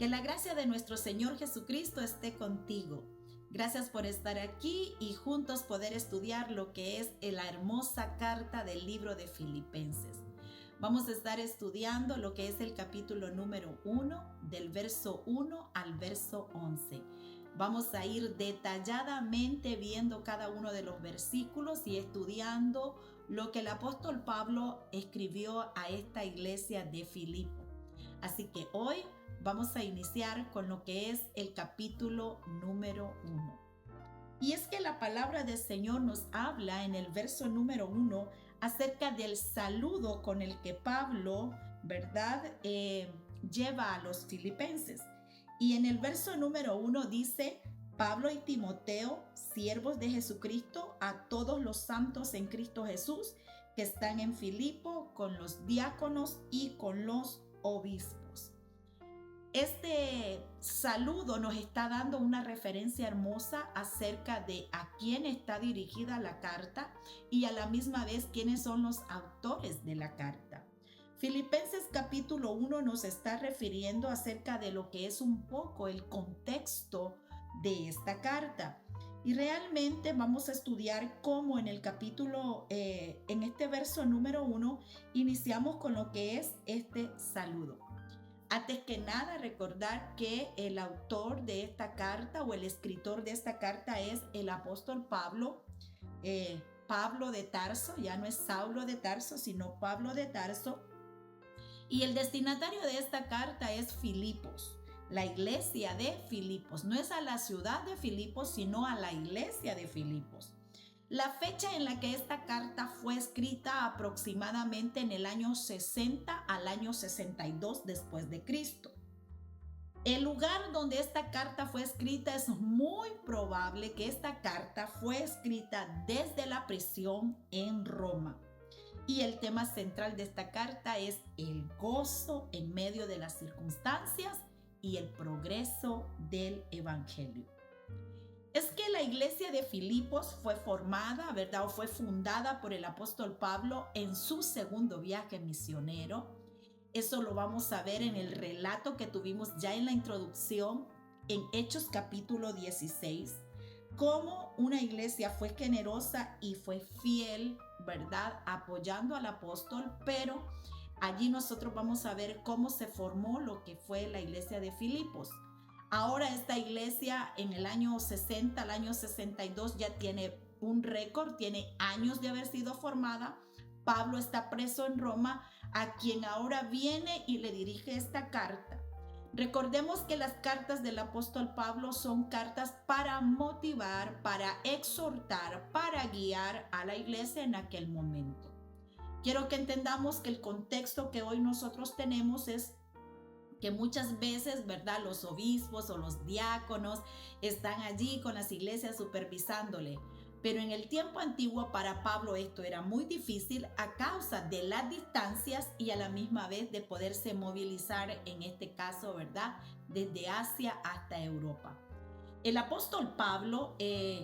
Que la gracia de nuestro Señor Jesucristo esté contigo. Gracias por estar aquí y juntos poder estudiar lo que es la hermosa carta del libro de Filipenses. Vamos a estar estudiando lo que es el capítulo número 1, del verso 1 al verso 11. Vamos a ir detalladamente viendo cada uno de los versículos y estudiando lo que el apóstol Pablo escribió a esta iglesia de Filipo. Así que hoy vamos a iniciar con lo que es el capítulo número 1. Y es que la palabra del Señor nos habla en el verso número 1 acerca del saludo con el que Pablo, ¿verdad? Lleva a los filipenses. Y en el verso número 1 dice: Pablo y Timoteo, siervos de Jesucristo, a todos los santos en Cristo Jesús que están en Filipo, con los diáconos y con los obispos. Este saludo nos está dando una referencia hermosa acerca de a quién está dirigida la carta y a la misma vez quiénes son los autores de la carta. Filipenses capítulo 1 nos está refiriendo acerca de lo que es un poco el contexto de esta carta. Y realmente vamos a estudiar cómo en el capítulo, en este verso número 1, iniciamos con lo que es este saludo. Antes que nada, recordar que el autor de esta carta o el escritor de esta carta es el apóstol Pablo, Pablo de Tarso. Ya no es Saulo de Tarso, sino Pablo de Tarso. Y el destinatario de esta carta es Filipos, la iglesia de Filipos. No es a la ciudad de Filipos, sino a la iglesia de Filipos. La fecha en la que esta carta fue escrita aproximadamente en el año 60 al año 62 después de Cristo. El lugar donde esta carta fue escrita es muy probable que esta carta fue escrita desde la prisión en Roma. Y el tema central de esta carta es el gozo en medio de las circunstancias y el progreso del evangelio. Es que la iglesia de Filipos fue formada, ¿verdad? O fue fundada por el apóstol Pablo en su segundo viaje misionero. Eso lo vamos a ver en el relato que tuvimos ya en la introducción, en Hechos capítulo 16. Cómo una iglesia fue generosa y fue fiel, ¿verdad? Apoyando al apóstol, pero allí nosotros vamos a ver cómo se formó lo que fue la iglesia de Filipos. Ahora esta iglesia en el año 60, al año 62 ya tiene un récord, tiene años de haber sido formada. Pablo está preso en Roma, a quien ahora viene y le dirige esta carta. Recordemos que las cartas del apóstol Pablo son cartas para motivar, para exhortar, para guiar a la iglesia en aquel momento. Quiero que entendamos que el contexto que hoy nosotros tenemos es que muchas veces, ¿verdad?, los obispos o los diáconos están allí con las iglesias supervisándole. Pero en el tiempo antiguo para Pablo esto era muy difícil a causa de las distancias y a la misma vez de poderse movilizar, en este caso, ¿verdad?, desde Asia hasta Europa. El apóstol Pablo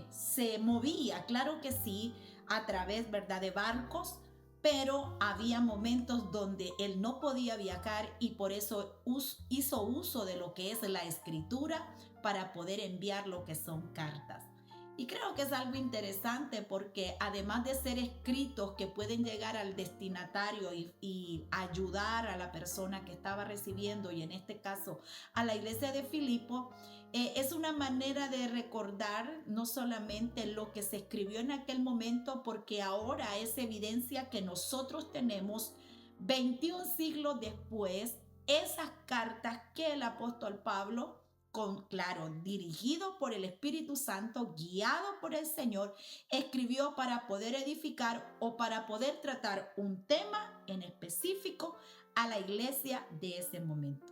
se movía, claro que sí, a través, ¿verdad?, de barcos, pero había momentos donde él no podía viajar y por eso hizo uso de lo que es la escritura para poder enviar lo que son cartas. Y creo que es algo interesante porque además de ser escritos que pueden llegar al destinatario y ayudar a la persona que estaba recibiendo, y en este caso a la iglesia de Filipo, es una manera de recordar no solamente lo que se escribió en aquel momento, porque ahora es evidencia que nosotros tenemos 21 siglos después esas cartas que el apóstol Pablo, dirigido por el Espíritu Santo, guiado por el Señor, escribió para poder edificar o para poder tratar un tema en específico a la iglesia de ese momento.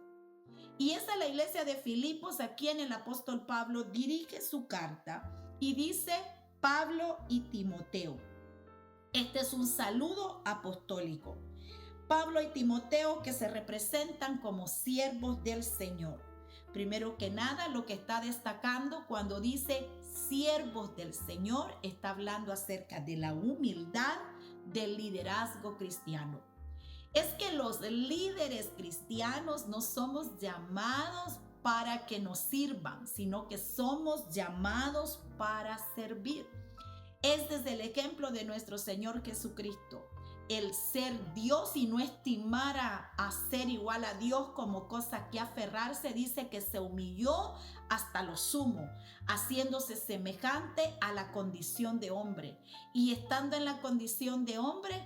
Y es a la iglesia de Filipos a quien el apóstol Pablo dirige su carta y dice: Pablo y Timoteo. Este es un saludo apostólico. Pablo y Timoteo, que se representan como siervos del Señor. Primero que nada, lo que está destacando cuando dice siervos del Señor, está hablando acerca de la humildad del liderazgo cristiano. Es que los líderes cristianos no somos llamados para que nos sirvan, sino que somos llamados para servir. Este es el ejemplo de nuestro Señor Jesucristo. El ser Dios y no estimar a ser igual a Dios como cosa que aferrarse, dice que se humilló hasta lo sumo, haciéndose semejante a la condición de hombre. Y estando en la condición de hombre,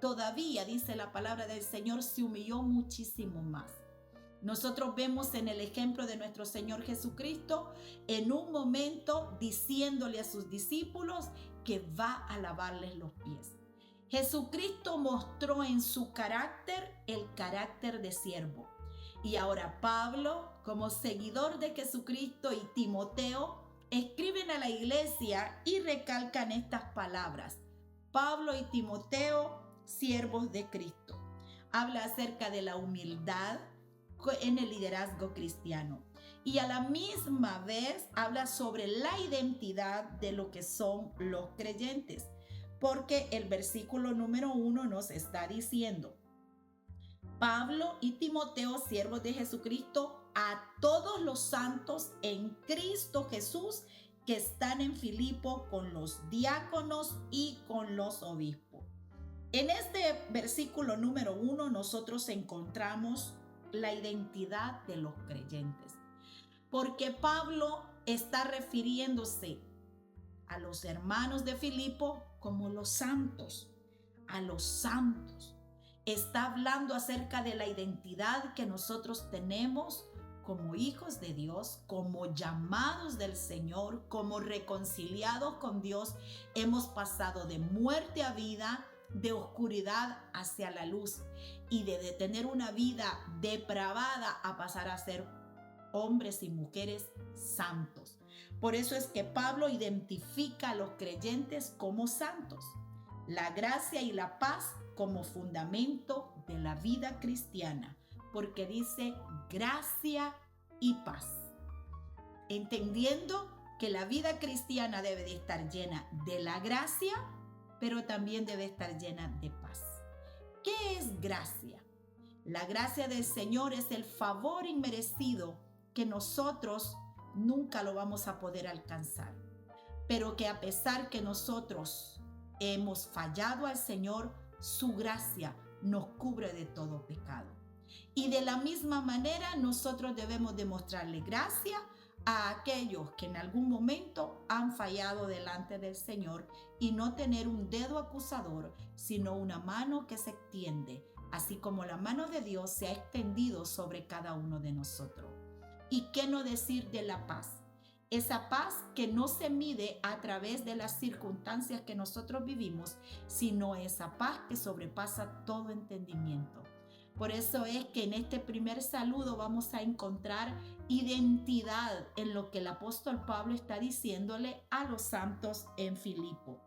todavía, dice la palabra del Señor, se humilló muchísimo más. Nosotros vemos en el ejemplo de nuestro Señor Jesucristo, en un momento diciéndole a sus discípulos que va a lavarles los pies. Jesucristo mostró en su carácter el carácter de siervo. Y ahora Pablo, como seguidor de Jesucristo, y Timoteo, escriben a la iglesia y recalcan estas palabras. Pablo y Timoteo, siervos de Cristo. Habla acerca de la humildad en el liderazgo cristiano. Y a la misma vez habla sobre la identidad de lo que son los creyentes. Porque el versículo número 1 nos está diciendo: Pablo y Timoteo, siervos de Jesucristo, a todos los santos en Cristo Jesús que están en Filipo con los diáconos y con los obispos. En este versículo número 1 nosotros encontramos la identidad de los creyentes. Porque Pablo está refiriéndose a los hermanos de Filipo como los santos, a los santos. Está hablando acerca de la identidad que nosotros tenemos como hijos de Dios, como llamados del Señor, como reconciliados con Dios. Hemos pasado de muerte a vida, de oscuridad hacia la luz, y de tener una vida depravada a pasar a ser hombres y mujeres santos. Por eso es que Pablo identifica a los creyentes como santos, la gracia y la paz como fundamento de la vida cristiana, porque dice gracia y paz, entendiendo que la vida cristiana debe de estar llena de la gracia, pero también debe estar llena de paz. ¿Qué es gracia? La gracia del Señor es el favor inmerecido que nosotros nunca lo vamos a poder alcanzar, pero que a pesar que nosotros hemos fallado al Señor, su gracia nos cubre de todo pecado. Y de la misma manera nosotros debemos demostrarle gracia a aquellos que en algún momento han fallado delante del Señor, y no tener un dedo acusador, sino una mano que se extiende, así como la mano de Dios se ha extendido sobre cada uno de nosotros. ¿Y qué no decir de la paz? Esa paz que no se mide a través de las circunstancias que nosotros vivimos, sino esa paz que sobrepasa todo entendimiento. Por eso es que en este primer saludo vamos a encontrar identidad en lo que el apóstol Pablo está diciéndole a los santos en Filipo,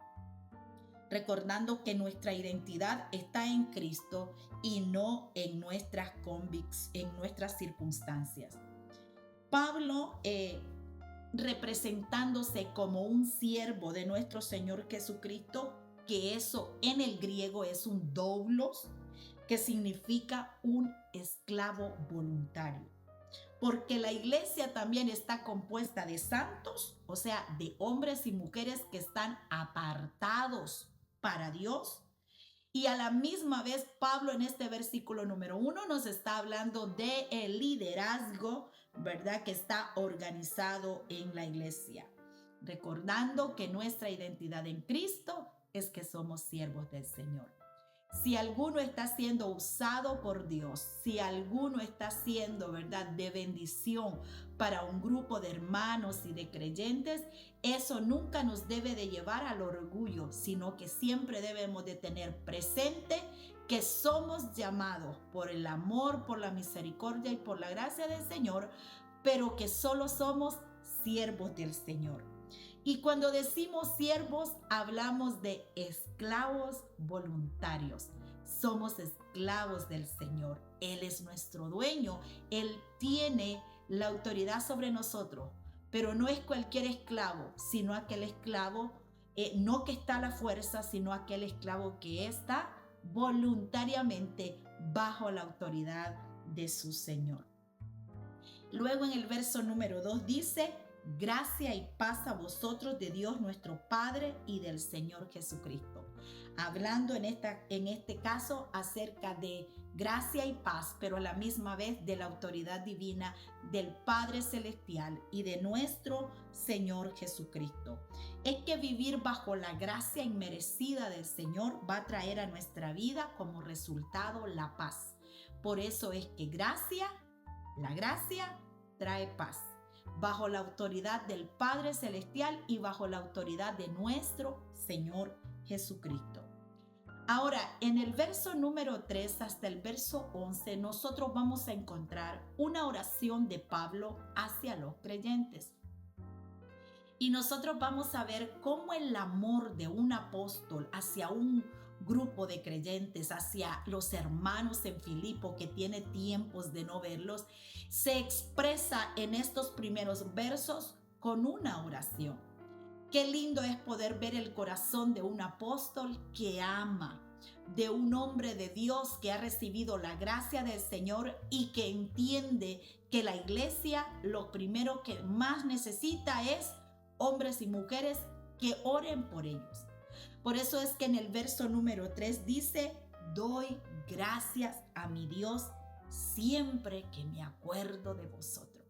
recordando que nuestra identidad está en Cristo y no en nuestras circunstancias. Pablo, representándose como un siervo de nuestro Señor Jesucristo, que eso en el griego es un doulos, que significa un esclavo voluntario. Porque la iglesia también está compuesta de santos, o sea, de hombres y mujeres que están apartados para Dios. Y a la misma vez, Pablo en este versículo número 1 nos está hablando de el liderazgo, ¿verdad?, que está organizado en la iglesia. Recordando que nuestra identidad en Cristo es que somos siervos del Señor. Si alguno está siendo usado por Dios, si alguno está siendo, ¿verdad?, de bendición para un grupo de hermanos y de creyentes, eso nunca nos debe de llevar al orgullo, sino que siempre debemos de tener presente que somos llamados por el amor, por la misericordia y por la gracia del Señor, pero que solo somos siervos del Señor. Y cuando decimos siervos, hablamos de esclavos voluntarios. Somos esclavos del Señor. Él es nuestro dueño. Él tiene la autoridad sobre nosotros. Pero no es cualquier esclavo, sino aquel esclavo, no que está a la fuerza, sino aquel esclavo que está voluntariamente bajo la autoridad de su Señor. Luego en el verso número 2 dice, gracia y paz a vosotros de Dios nuestro Padre y del Señor Jesucristo. Hablando en este caso acerca de gracia y paz, pero a la misma vez de la autoridad divina del Padre Celestial y de nuestro Señor Jesucristo. Es que vivir bajo la gracia inmerecida del Señor va a traer a nuestra vida como resultado la paz. Por eso es que la gracia trae paz, bajo la autoridad del Padre Celestial y bajo la autoridad de nuestro Señor Jesucristo. Ahora, en el verso número 3 hasta el verso 11, nosotros vamos a encontrar una oración de Pablo hacia los creyentes. Y nosotros vamos a ver cómo el amor de un apóstol hacia un grupo de creyentes, hacia los hermanos en Filipo que tiene tiempos de no verlos, se expresa en estos primeros versos con una oración. Qué lindo es poder ver el corazón de un apóstol que ama, de un hombre de Dios que ha recibido la gracia del Señor y que entiende que la iglesia lo primero que más necesita es hombres y mujeres que oren por ellos. Por eso es que en el verso número 3 dice, doy gracias a mi Dios siempre que me acuerdo de vosotros.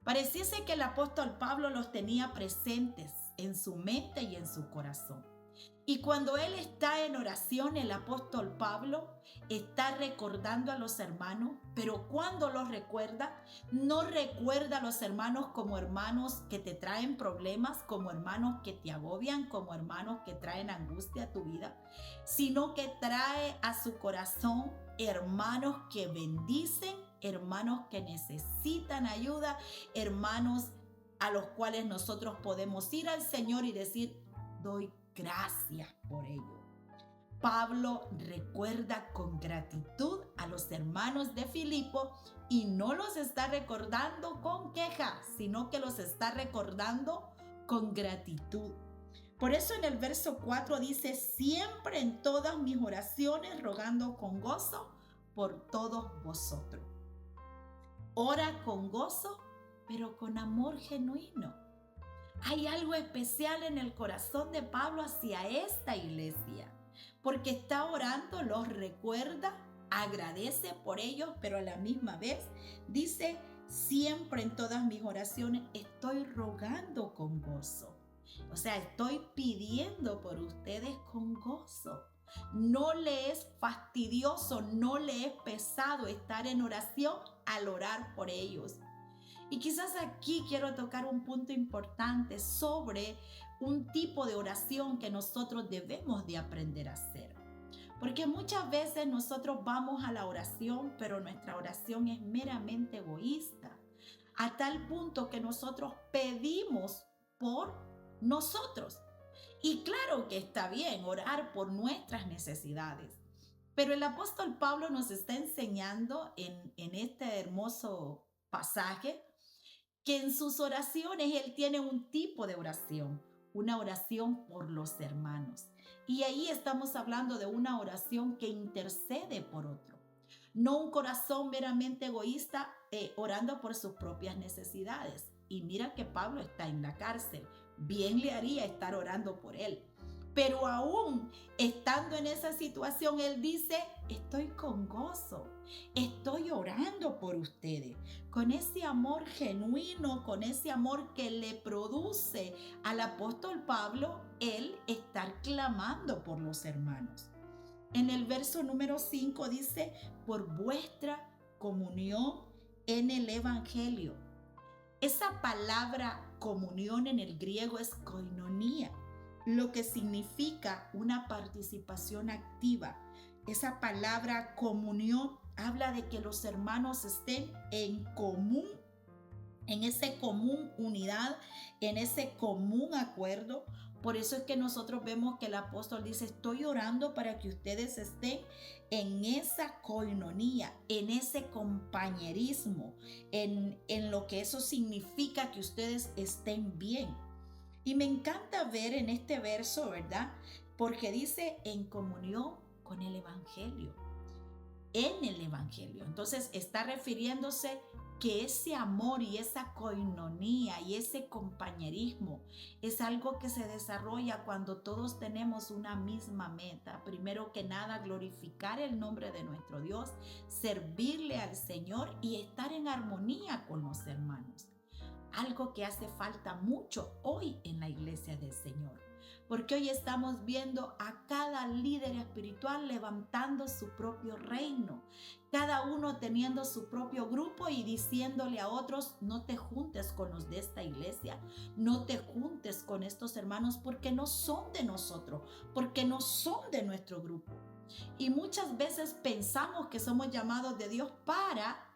Pareciese que el apóstol Pablo los tenía presentes en su mente y en su corazón. Y cuando él está en oración, el apóstol Pablo está recordando a los hermanos, pero cuando los recuerda, no recuerda a los hermanos como hermanos que te traen problemas, como hermanos que te agobian, como hermanos que traen angustia a tu vida, sino que trae a su corazón hermanos que bendicen, hermanos que necesitan ayuda, hermanos a los cuales nosotros podemos ir al Señor y decir, doy gracias por ello. Pablo recuerda con gratitud a los hermanos de Filipo y no los está recordando con queja, sino que los está recordando con gratitud. Por eso en el verso 4 dice, siempre en todas mis oraciones rogando con gozo por todos vosotros. Ora con gozo, pero con amor genuino. Hay algo especial en el corazón de Pablo hacia esta iglesia, porque está orando, los recuerda, agradece por ellos, pero a la misma vez dice, siempre en todas mis oraciones estoy rogando con gozo. O sea, estoy pidiendo por ustedes con gozo. No le es fastidioso, no le es pesado estar en oración al orar por ellos. Y quizás aquí quiero tocar un punto importante sobre un tipo de oración que nosotros debemos de aprender a hacer. Porque muchas veces nosotros vamos a la oración, pero nuestra oración es meramente egoísta, a tal punto que nosotros pedimos por nosotros. Y claro que está bien orar por nuestras necesidades, pero el apóstol Pablo nos está enseñando en este hermoso pasaje que en sus oraciones él tiene un tipo de oración, una oración por los hermanos. Y ahí estamos hablando de una oración que intercede por otro, no un corazón meramente egoísta orando por sus propias necesidades. Y mira que Pablo está en la cárcel, bien le haría estar orando por él. Pero aún estando en esa situación, él dice, estoy con gozo, estoy orando por ustedes, con ese amor genuino, con ese amor que le produce al apóstol Pablo el estar clamando por los hermanos. En el verso número 5 dice, por vuestra comunión en el evangelio. Esa palabra comunión en el griego es koinonía, lo que significa una participación activa. Esa palabra comunión habla de que los hermanos estén en común, en ese común unidad, en ese común acuerdo. Por eso es que nosotros vemos que el apóstol dice, estoy orando para que ustedes estén en esa koinonía, en ese compañerismo, en lo que eso significa que ustedes estén bien. Y me encanta ver en este verso, ¿verdad? Porque dice en comunión con el evangelio. En el evangelio. Entonces está refiriéndose que ese amor y esa coinonía y ese compañerismo es algo que se desarrolla cuando todos tenemos una misma meta. Primero que nada, glorificar el nombre de nuestro Dios, servirle al Señor y estar en armonía con los hermanos. Algo que hace falta mucho hoy en la iglesia del Señor. Porque hoy estamos viendo a cada líder espiritual levantando su propio reino, cada uno teniendo su propio grupo y diciéndole a otros: no te juntes con los de esta iglesia, no te juntes con estos hermanos porque no son de nosotros, porque no son de nuestro grupo. Y muchas veces pensamos que somos llamados de Dios para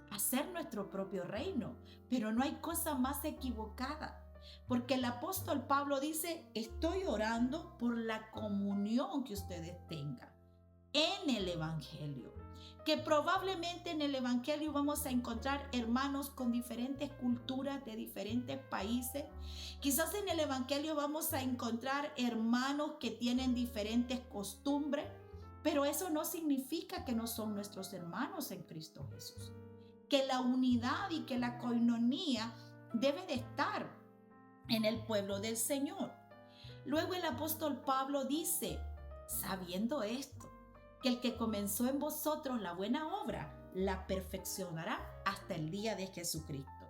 hacer nuestro propio reino, pero no hay cosa más equivocada. Porque el apóstol Pablo dice: estoy orando por la comunión que ustedes tengan en el evangelio. Que probablemente en el evangelio vamos a encontrar hermanos con diferentes culturas de diferentes países. Quizás en el evangelio vamos a encontrar hermanos que tienen diferentes costumbres, pero eso no significa que no son nuestros hermanos en Cristo Jesús. Que la unidad y que la coinonía debe de estar en el pueblo del Señor. Luego el apóstol Pablo dice: sabiendo esto, que el que comenzó en vosotros la buena obra, la perfeccionará hasta el día de Jesucristo.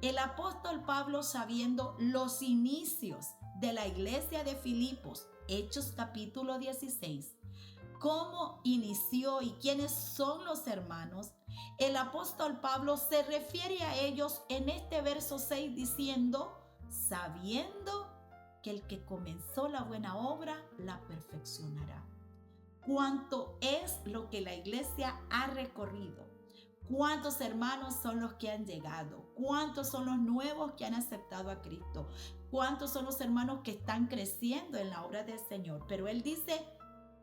El apóstol Pablo, sabiendo los inicios de la iglesia de Filipos, Hechos capítulo 16, cómo inició y quiénes son los hermanos, el apóstol Pablo se refiere a ellos en este verso 6 diciendo: sabiendo que el que comenzó la buena obra la perfeccionará. ¿Cuánto es lo que la iglesia ha recorrido? ¿Cuántos hermanos son los que han llegado? ¿Cuántos son los nuevos que han aceptado a Cristo? ¿Cuántos son los hermanos que están creciendo en la obra del Señor? Pero él dice: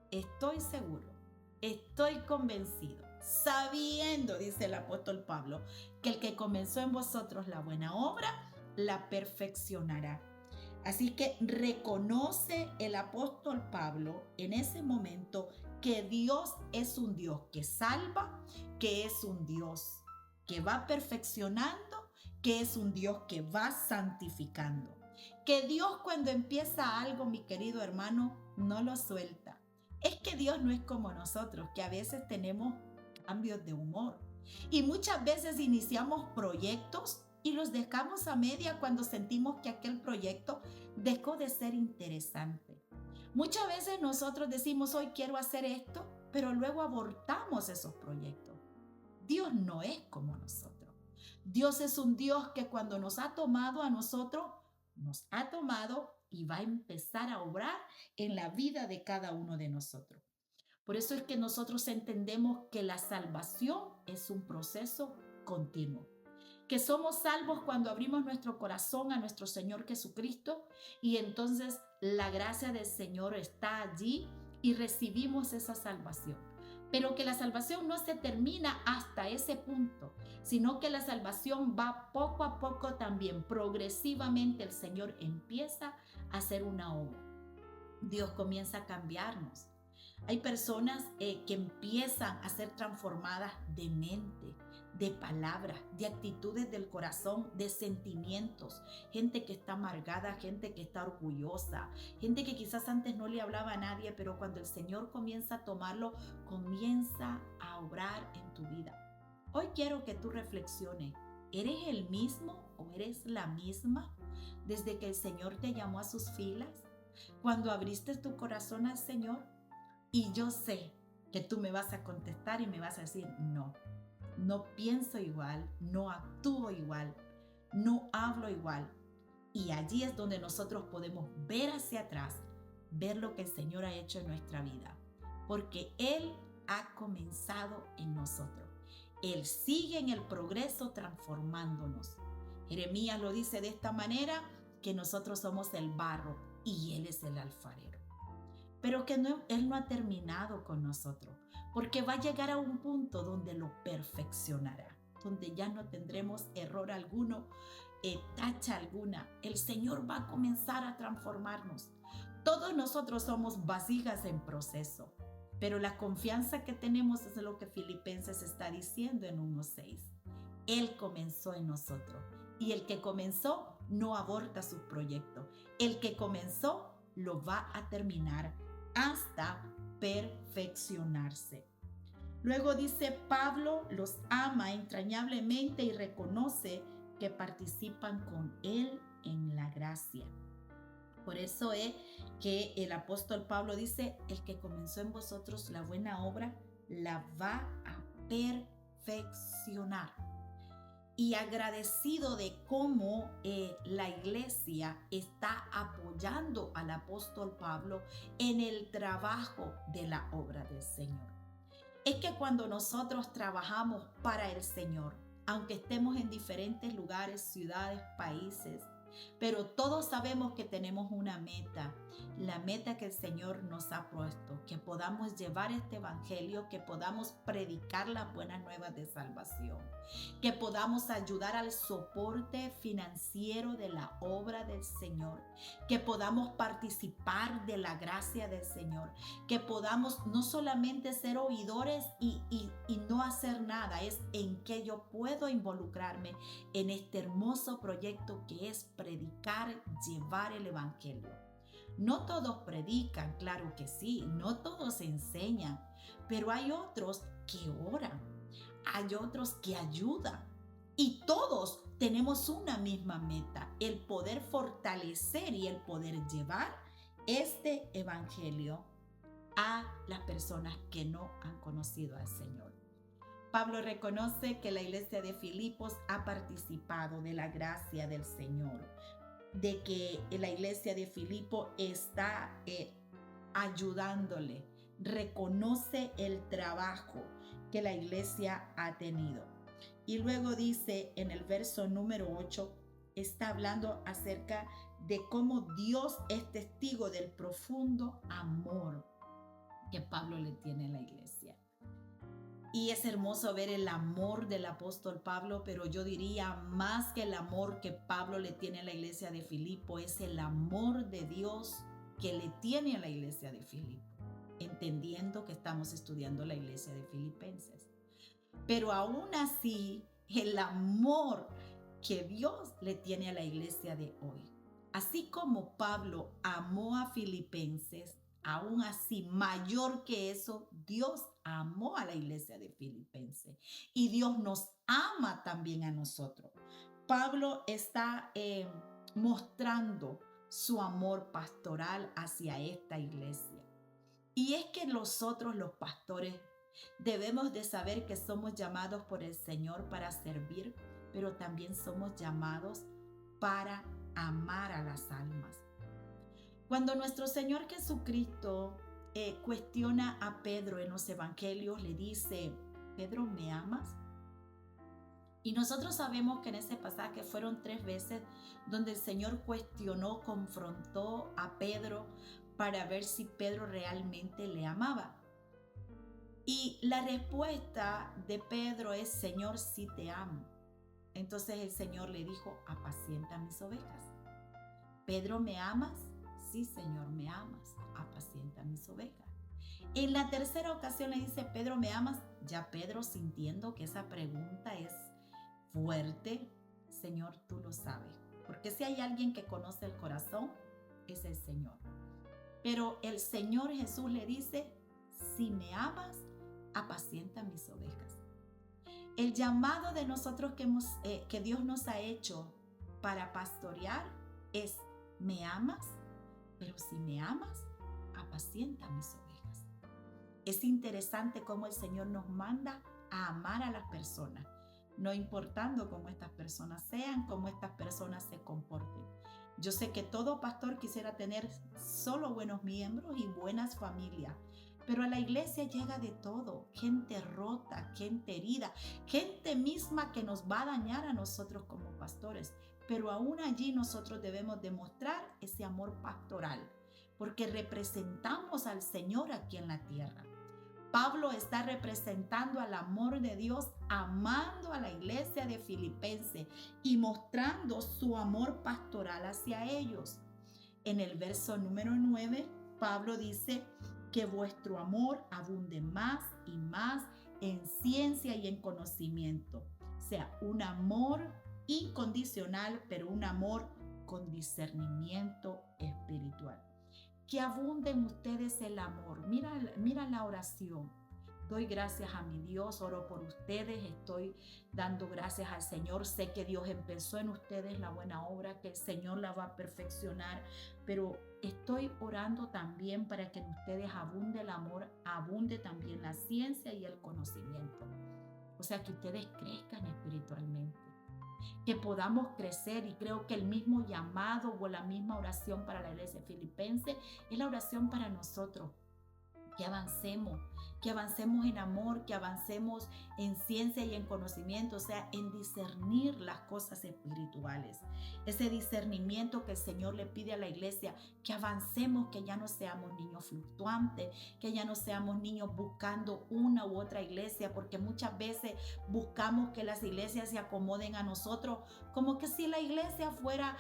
estoy seguro, estoy convencido, sabiendo, dice el apóstol Pablo, que el que comenzó en vosotros la buena obra la perfeccionará. Así que reconoce el apóstol Pablo en ese momento que Dios es un Dios que salva, que es un Dios que va perfeccionando, que es un Dios que va santificando. Que Dios, cuando empieza algo, mi querido hermano, no lo suelta. Es que Dios no es como nosotros, que a veces tenemos cambios de humor. Y muchas veces iniciamos proyectos y los dejamos a media cuando sentimos que aquel proyecto dejó de ser interesante. Muchas veces nosotros decimos: hoy quiero hacer esto, pero luego abortamos esos proyectos. Dios no es como nosotros. Dios es un Dios que cuando nos ha tomado a nosotros, nos ha tomado y va a empezar a obrar en la vida de cada uno de nosotros. Por eso es que nosotros entendemos que la salvación es un proceso continuo. Que somos salvos cuando abrimos nuestro corazón a nuestro Señor Jesucristo y entonces la gracia del Señor está allí y recibimos esa salvación. Pero que la salvación no se termina hasta ese punto, sino que la salvación va poco a poco también, progresivamente el Señor empieza a hacer una obra. Dios comienza a cambiarnos. Hay personas que empiezan a ser transformadas de mente, de palabras, de actitudes del corazón, de sentimientos. Gente que está amargada, gente que está orgullosa, gente que quizás antes no le hablaba a nadie, pero cuando el Señor comienza a tomarlo, comienza a obrar en tu vida. Hoy quiero que tú reflexiones. ¿Eres el mismo o eres la misma desde que el Señor te llamó a sus filas? Cuando abriste tu corazón al Señor. Y yo sé que tú me vas a contestar y me vas a decir: no, no pienso igual, no actúo igual, no hablo igual. Y allí es donde nosotros podemos ver hacia atrás, ver lo que el Señor ha hecho en nuestra vida. Porque Él ha comenzado en nosotros. Él sigue en el progreso transformándonos. Jeremías lo dice de esta manera, que nosotros somos el barro y Él es el alfarero. Pero que Él no ha terminado con nosotros, porque va a llegar a un punto donde lo perfeccionará, donde ya no tendremos error alguno, tacha alguna. El Señor va a comenzar a transformarnos. Todos nosotros somos vasijas en proceso, pero la confianza que tenemos es lo que Filipenses está diciendo en 1:6. Él comenzó en nosotros. Y el que comenzó no aborta sus proyectos. El que comenzó lo va a terminar hasta perfeccionarse. Luego dice, Pablo los ama entrañablemente y reconoce que participan con él en la gracia. Por eso es que el apóstol Pablo dice, el que comenzó en vosotros la buena obra, la va a perfeccionar. Y agradecido de cómo la iglesia está apoyando al apóstol Pablo en el trabajo de la obra del Señor. Es que cuando nosotros trabajamos para el Señor, aunque estemos en diferentes lugares, ciudades, países, pero todos sabemos que tenemos una meta, la meta que el Señor nos ha puesto, que podamos llevar este evangelio, que podamos predicar las buenas nuevas de salvación, que podamos ayudar al soporte financiero de la obra del Señor, que podamos participar de la gracia del Señor, que podamos no solamente ser oidores y no hacer nada, es en que yo puedo involucrarme en este hermoso proyecto que es predicar, llevar el evangelio. No todos predican, claro que sí, no todos enseñan, pero hay otros que oran, hay otros que ayudan y todos tenemos una misma meta, el poder fortalecer y el poder llevar este evangelio a las personas que no han conocido al Señor. Pablo reconoce que la iglesia de Filipos ha participado de la gracia del Señor, de que la iglesia de Filipo está ayudándole, reconoce el trabajo que la iglesia ha tenido. Y luego dice en el verso número 8, está hablando acerca de cómo Dios es testigo del profundo amor que Pablo le tiene a la iglesia. Y es hermoso ver el amor del apóstol Pablo, pero yo diría más que el amor que Pablo le tiene a la iglesia de Filipo, es el amor de Dios que le tiene a la iglesia de Filipo, entendiendo que estamos estudiando la iglesia de Filipenses. Pero aún así, el amor que Dios le tiene a la iglesia de hoy. Así como Pablo amó a Filipenses, aún así, mayor que eso, Dios amó a la iglesia de Filipenses y Dios nos ama también a nosotros. Pablo está mostrando su amor pastoral hacia esta iglesia. Y es que nosotros los pastores debemos de saber que somos llamados por el Señor para servir, pero también somos llamados para amar a las almas. Cuando nuestro Señor Jesucristo cuestiona a Pedro en los evangelios, le dice, Pedro, ¿me amas? Y nosotros sabemos que en ese pasaje fueron 3 veces donde el Señor cuestionó, confrontó a Pedro para ver si Pedro realmente le amaba. Y la respuesta de Pedro es, Señor, sí te amo. Entonces el Señor le dijo, apacienta mis ovejas. Pedro, ¿me amas? Sí, Señor, me amas, apacienta mis ovejas. En la tercera ocasión le dice, Pedro, ¿me amas? Ya Pedro, sintiendo que esa pregunta es fuerte, Señor, tú lo sabes. Porque si hay alguien que conoce el corazón, es el Señor. Pero el Señor Jesús le dice, si me amas, apacienta mis ovejas. El llamado de nosotros que Dios nos ha hecho para pastorear es, ¿me amas? Pero si me amas, apacienta mis ovejas. Es interesante cómo el Señor nos manda a amar a las personas, no importando cómo estas personas sean, cómo estas personas se comporten. Yo sé que todo pastor quisiera tener solo buenos miembros y buenas familias, pero a la iglesia llega de todo, gente rota, gente herida, gente misma que nos va a dañar a nosotros como pastores. Pero aún allí nosotros debemos demostrar ese amor pastoral, porque representamos al Señor aquí en la tierra. Pablo está representando al amor de Dios, amando a la iglesia de Filipenses y mostrando su amor pastoral hacia ellos. En el verso número 9, Pablo dice que vuestro amor abunde más y más en ciencia y en conocimiento, sea un amor incondicional, pero un amor con discernimiento espiritual. Que abunde en ustedes el amor. Mira la oración. Doy gracias a mi Dios, oro por ustedes, estoy dando gracias al Señor. Sé que Dios empezó en ustedes la buena obra, que el Señor la va a perfeccionar, pero estoy orando también para que en ustedes abunde el amor, abunde también la ciencia y el conocimiento. O sea, que ustedes crezcan espiritualmente, que podamos crecer, y creo que el mismo llamado o la misma oración para la iglesia filipense es la oración para nosotros. Que avancemos en amor, que avancemos en ciencia y en conocimiento, o sea, en discernir las cosas espirituales. Ese discernimiento que el Señor le pide a la iglesia, que avancemos, que ya no seamos niños fluctuantes, que ya no seamos niños buscando una u otra iglesia, porque muchas veces buscamos que las iglesias se acomoden a nosotros, como que si la iglesia fuera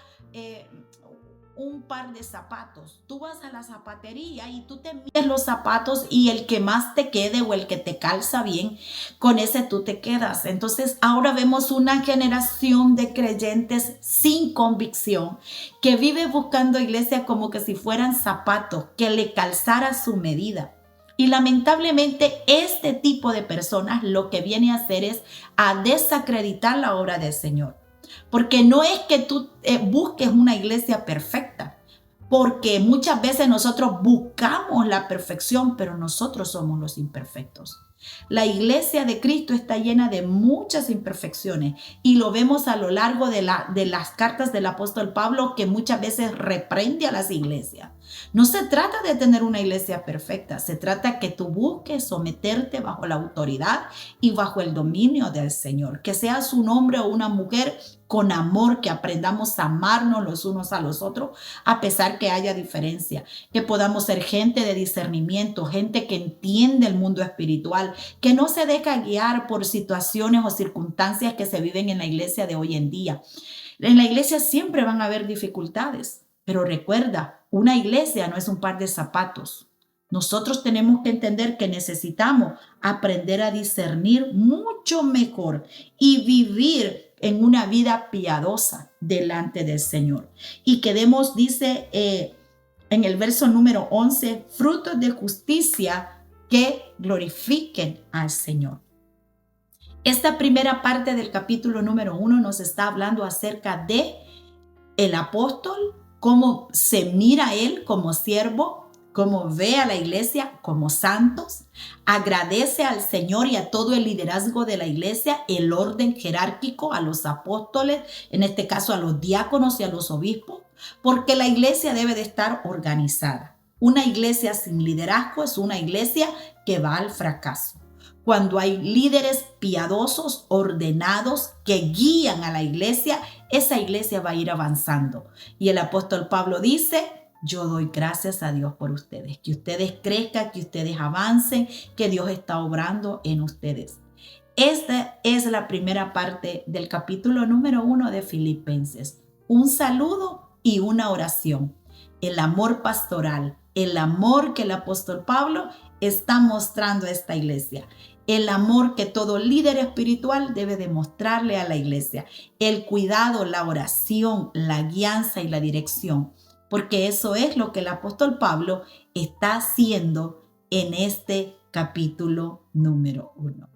un par de zapatos. Tú vas a la zapatería y tú te mides los zapatos y el que más te quede o el que te calza bien, con ese tú te quedas. Entonces ahora vemos una generación de creyentes sin convicción que vive buscando iglesia como que si fueran zapatos, que le calzara su medida. Y lamentablemente este tipo de personas lo que viene a hacer es a desacreditar la obra del Señor. Porque no es que tú busques una iglesia perfecta, porque muchas veces nosotros buscamos la perfección, pero nosotros somos los imperfectos. La iglesia de Cristo está llena de muchas imperfecciones y lo vemos a lo largo de las cartas del apóstol Pablo, que muchas veces reprende a las iglesias. No se trata de tener una iglesia perfecta, se trata que tú busques someterte bajo la autoridad y bajo el dominio del Señor. Que seas un hombre o una mujer con amor, que aprendamos a amarnos los unos a los otros, a pesar que haya diferencia. Que podamos ser gente de discernimiento, gente que entiende el mundo espiritual, que no se deja guiar por situaciones o circunstancias que se viven en la iglesia de hoy en día. En la iglesia siempre van a haber dificultades, pero recuerda, una iglesia no es un par de zapatos. Nosotros tenemos que entender que necesitamos aprender a discernir mucho mejor y vivir en una vida piadosa delante del Señor. Y que demos, dice en el verso número 11, frutos de justicia que glorifiquen al Señor. Esta primera parte del capítulo número 1 nos está hablando acerca de el apóstol, cómo se mira a él como siervo, cómo ve a la iglesia como santos, agradece al Señor y a todo el liderazgo de la iglesia, el orden jerárquico, a los apóstoles, en este caso a los diáconos y a los obispos, porque la iglesia debe de estar organizada. Una iglesia sin liderazgo es una iglesia que va al fracaso. Cuando hay líderes piadosos, ordenados, que guían a la iglesia, esa iglesia va a ir avanzando. Y el apóstol Pablo dice: yo doy gracias a Dios por ustedes, que ustedes crezcan, que ustedes avancen, que Dios está obrando en ustedes. Esta es la primera parte del capítulo número 1 de Filipenses. Un saludo y una oración. El amor pastoral, el amor que el apóstol Pablo está mostrando a esta iglesia. El amor que todo líder espiritual debe demostrarle a la iglesia. El cuidado, la oración, la guianza y la dirección. Porque eso es lo que el apóstol Pablo está haciendo en este capítulo número 1.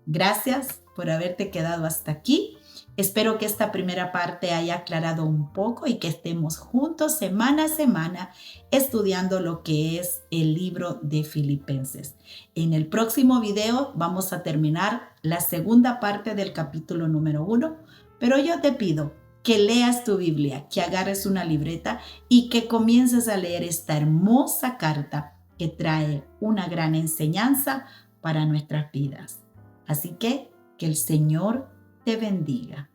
Gracias por haberte quedado hasta aquí. Espero que esta primera parte haya aclarado un poco y que estemos juntos semana a semana estudiando lo que es el libro de Filipenses. En el próximo video vamos a terminar la segunda parte del capítulo número 1, pero yo te pido que leas tu Biblia, que agarres una libreta y que comiences a leer esta hermosa carta que trae una gran enseñanza para nuestras vidas. Así que el Señor te bendiga.